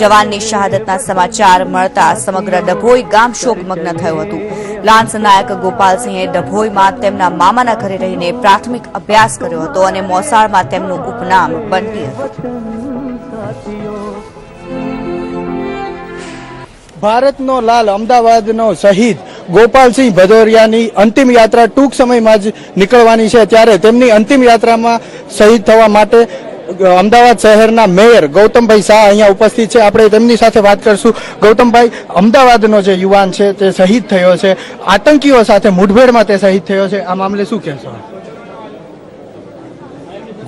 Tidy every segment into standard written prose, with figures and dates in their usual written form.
જવાનની શહાદતના સમાચાર મળતા સમગ્ર ડભોઈ ગામ શોકમગ્ન થયું હતું। લાન્સ નાયક ગોપાલસિંહે ડભોઈમાં તેમના મામાના ઘરે રહીને પ્રાથમિક અભ્યાસ કર્યો હતો અને મોસાળમાં તેમનું ઉપનામ બંટી હતું। ભારતનો લાલ અમદાવાદનો શહીદ ગોપાલસિંહ ભદૌરિયાની અંતિમ યાત્રા ટૂંક સમયમાં જ નીકળવાની છે, ત્યારે તેમની અંતિમ યાત્રામાં શહીદ થવા માટે અમદાવાદ શહેરના મેયર ગૌતમભાઈ શાહ અહીંયા ઉપસ્થિત છે। આપણે તેમની સાથે વાત કરશું। ગૌતમભાઈ, અમદાવાદનો જે યુવાન છે તે શહીદ થયો છે, આતંકીઓ સાથે મુઠભેડમાં તે શહીદ થયો છે, આ મામલે શું કહેશો?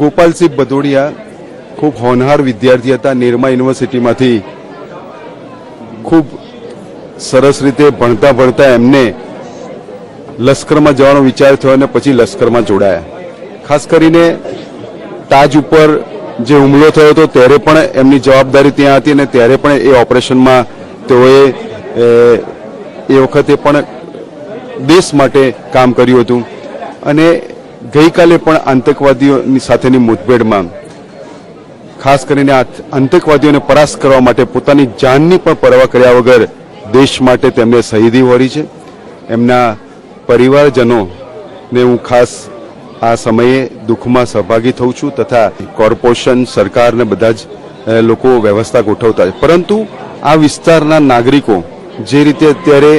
ગોપાલસિંહ ભદૌરિયા ખૂબ હોનહાર વિદ્યાર્થી હતા। નિરમા યુનિવર્સિટીમાંથી ખૂબ સરસ રીતે ભણતા ભણતા એમને લશ્કરમાં જવાનો વિચાર થયો અને પછી લશ્કરમાં જોડાયા। ખાસ કરીને તાજ ઉપર જે હુમલો થયો હતો ત્યારે પણ એમની જવાબદારી ત્યાં હતી અને ત્યારે પણ એ ઓપરેશનમાં તેઓએ એ વખતે પણ દેશ માટે કામ કર્યું હતું અને ગઈકાલે પણ આતંકવાદીઓની સાથેની મુઠભેડમાં ખાસ કરીને આતંકવાદીઓને પરાસ્ત કરવા માટે પોતાની જાનની પણ પરવા કર્યા વગર દેશ માટે તેમને શહીદી વળી છે। એમના પરિવારજનોને હું ખાસ આ સમયે દુઃખમાં સહભાગી થઉં છું તથા કોર્પોરેશન સરકારને બધા જ લોકો વ્યવસ્થા ગોઠવતા છે, પરંતુ આ વિસ્તારના નાગરિકો જે રીતે અત્યારે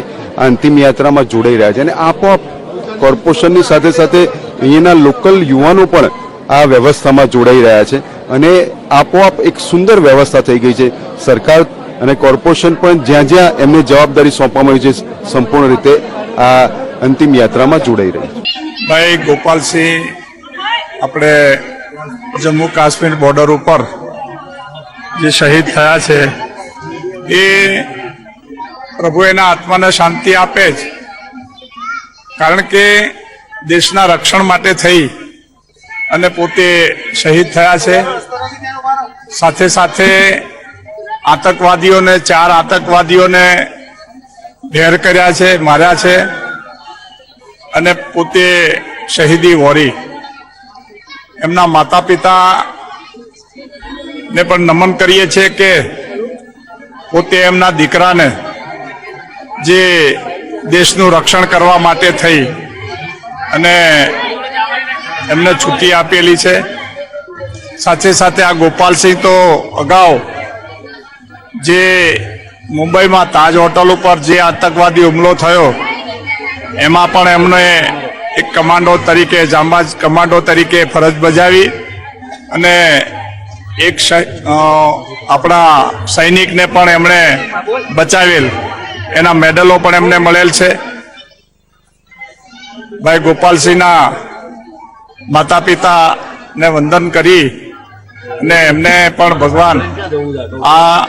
અંતિમ યાત્રામાં જોડાઈ રહ્યા છે અને આપોઆપ કોર્પોરેશનની સાથે સાથે અહીંના લોકલ યુવાનો પણ આ વ્યવસ્થામાં જોડાઈ રહ્યા છે અને આપોઆપ એક સુંદર વ્યવસ્થા થઈ ગઈ છે। સરકાર અને કોર્પોરેશન પણ જ્યાં જ્યાં એમને જવાબદારી સોંપવામાં આવી છે સંપૂર્ણ રીતે આ અંતિમ યાત્રામાં જોડાઈ રહી છે। ભાઈ ગોપાલસિંહ આપણે જમ્મુ કાશ્મીર બોર્ડર ઉપર જે શહીદ થયા છે એ પ્રભુ એના આત્માને શાંતિ આપે જ, કારણ કે દેશના રક્ષણ માટે થઈ અને પોતે શહીદ થયા છે। સાથે સાથે આતંકવાદીઓને 4 આતંકવાદીઓને ઢેર કર્યા છે, માર્યા છે અને પોતે શહીદી વોરી। એમના માતા પિતા ને પણ નમન કરીએ છીએ કે પોતે એમના દીકરાને જે દેશનું રક્ષણ કરવા માટે થઈ અને એમને છુટ્ટી આપેલી છે। સાથે સાથે આ ગોપાલસિંહ તો અગાઉ જે મુંબઈમાં તાજ હોટલ ઉપર જે આતંકવાદી હુમલો થયો એમાં પણ એમને એક કમાન્ડો તરીકે જાંબાજ કમાન્ડો તરીકે ફરજ બજાવી અને એક આપણા સૈનિકને પણ એમણે બચાવેલ, એના મેડલો પણ એમને મળેલ છે। ભાઈ ગોપાલસિંહના માતા પિતાને વંદન કરી અને એમને પણ ભગવાન આ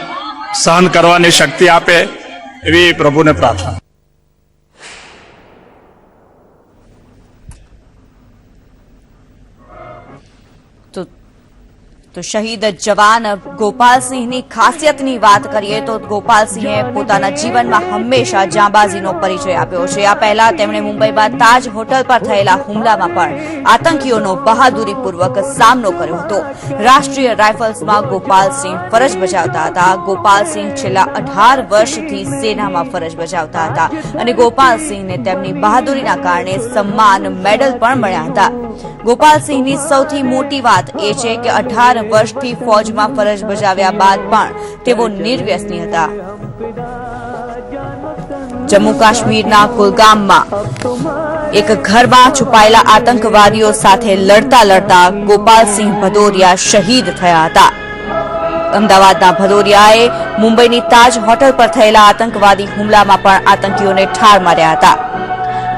સહન કરવાની શક્તિ આપે એવી પ્રભુને પ્રાર્થના। તો શહીદ જવાન ગોપાલસિંહની ખાસિયતની વાત કરીએ તો ગોપાલસિંહે પોતાના જીવનમાં હંમેશા જાંબાજીનો પરિચય આપ્યો છે। આ પહેલા તેમણે મુંબઈમાં તાજ હોટલ પર થયેલા હુમલામાં પણ આતંકીઓનો બહાદુરીપૂર્વક સામનો કર્યો હતો। રાષ્ટ્રીય રાઇફલ્સમાં ગોપાલસિંહ ફરજ બજાવતા હતા। ગોપાલસિંહ છેલ્લા 18 વર્ષથી સેનામાં ફરજ બજાવતા હતા અને ગોપાલસિંહને તેમની બહાદુરીના કારણે સન્માન મેડલ પણ મળ્યા હતા। ગોપાલસિંહની સૌથી મોટી વાત એ છે કે 18 વર્ષથી ફોજમાં ફરજ બજાવ્યા બાદ પણ તેઓ નિર્વ્યસની હતા। જમ્મુ કાશ્મીરના કુલગામમાં એક ઘરમાં છુપાયેલા આતંકવાદીઓ સાથે લડતા લડતા ગોપાલસિંહ ભદૌરિયા શહીદ થયા હતા। અમદાવાદના ભદૌરિયાએ મુંબઈની તાજ હોટલ પર થયેલા આતંકવાદી હુમલામાં પણ આતંકીઓને ઠાર માર્યા હતા।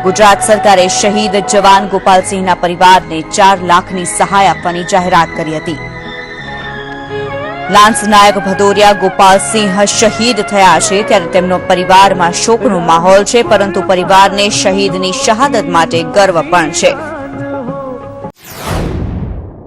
ગુજરાત સરકારે શહીદ જવાન ગોપાલસિંહના પરિવારને 4 લાખની સહાય આપવાની જાહેરાત કરી હતી। લાન્સ નાયક ભદૌરિયા ગોપાલસિંહ શહીદ થયા છે ત્યારે તેમનો પરિવારમાં શોકનો માહોલ છે, પરંતુ પરિવારને શહીદની શહાદત માટે ગર્વ પણ છે।